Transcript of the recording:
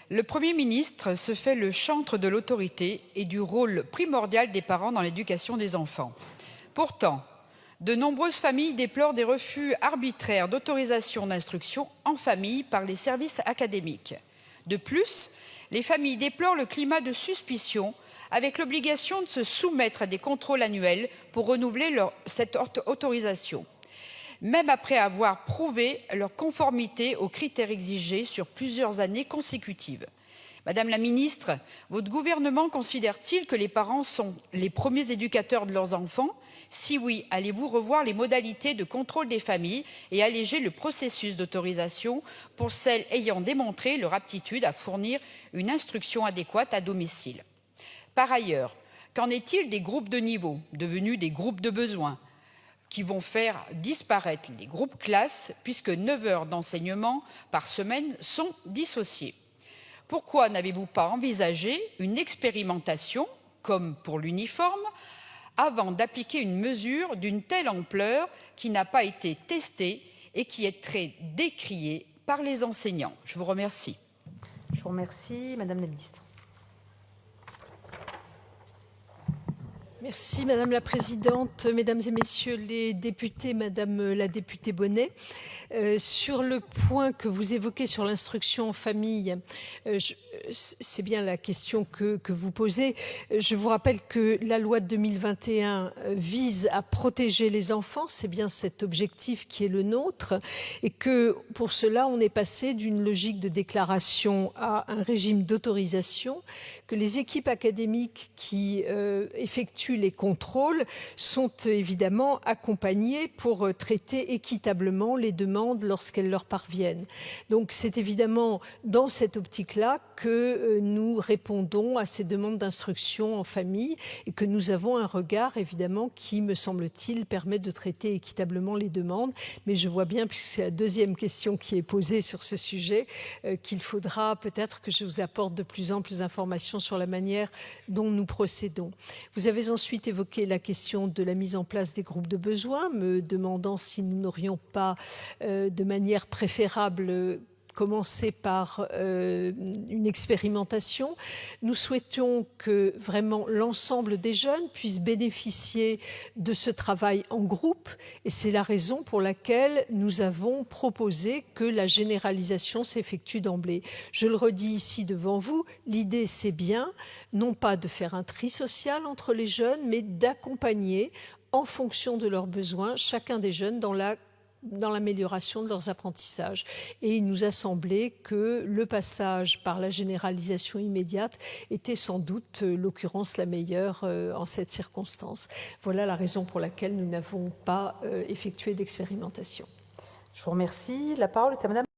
Le Premier ministre se fait le chantre de l'autorité et du rôle primordial des parents dans l'éducation des enfants. Pourtant, de nombreuses familles déplorent des refus arbitraires d'autorisation d'instruction en famille par les services académiques. De plus, les familles déplorent le climat de suspicion avec l'obligation de se soumettre à des contrôles annuels pour renouveler cette autorisation, même après avoir prouvé leur conformité aux critères exigés sur plusieurs années consécutives. Madame la ministre, votre gouvernement considère-t-il que les parents sont les premiers éducateurs de leurs enfants? Si oui, allez-vous revoir les modalités de contrôle des familles et alléger le processus d'autorisation pour celles ayant démontré leur aptitude à fournir une instruction adéquate à domicile? Par ailleurs, qu'en est-il des groupes de niveau, devenus des groupes de besoins, qui vont faire disparaître les groupes classes puisque 9 heures d'enseignement par semaine sont dissociées? Pourquoi n'avez-vous pas envisagé une expérimentation, comme pour l'uniforme, avant d'appliquer une mesure d'une telle ampleur qui n'a pas été testée et qui est très décriée par les enseignants? Je vous remercie. Je vous remercie. Madame la ministre. Merci Madame la Présidente, Mesdames et Messieurs les députés, Madame la députée Bonnet. Sur le point que vous évoquez sur l'instruction en famille, c'est bien la question que vous posez. Je vous rappelle que la loi de 2021 vise à protéger les enfants, c'est bien cet objectif qui est le nôtre, et que pour cela on est passé d'une logique de déclaration à un régime d'autorisation, que les équipes académiques qui effectuent les contrôles sont évidemment accompagnées pour traiter équitablement les demandes lorsqu'elles leur parviennent. Donc c'est évidemment dans cette optique-là que nous répondons à ces demandes d'instruction en famille et que nous avons un regard évidemment qui, me semble-t-il, permet de traiter équitablement les demandes. Mais je vois bien, puisque c'est la deuxième question qui est posée sur ce sujet, qu'il faudra peut-être que je vous apporte de plus amples informations sur la manière dont nous procédons. Vous avez ensuite évoqué la question de la mise en place des groupes de besoins, me demandant si nous n'aurions pas, de manière préférable, commencer par une expérimentation. Nous souhaitions que vraiment l'ensemble des jeunes puissent bénéficier de ce travail en groupe et c'est la raison pour laquelle nous avons proposé que la généralisation s'effectue d'emblée. Je le redis ici devant vous, l'idée c'est bien, non pas de faire un tri social entre les jeunes, mais d'accompagner en fonction de leurs besoins chacun des jeunes dans l'amélioration de leurs apprentissages. Et il nous a semblé que le passage par la généralisation immédiate était sans doute l'occurrence la meilleure en cette circonstance. Voilà la raison pour laquelle nous n'avons pas effectué d'expérimentation. Je vous remercie. La parole est à Madame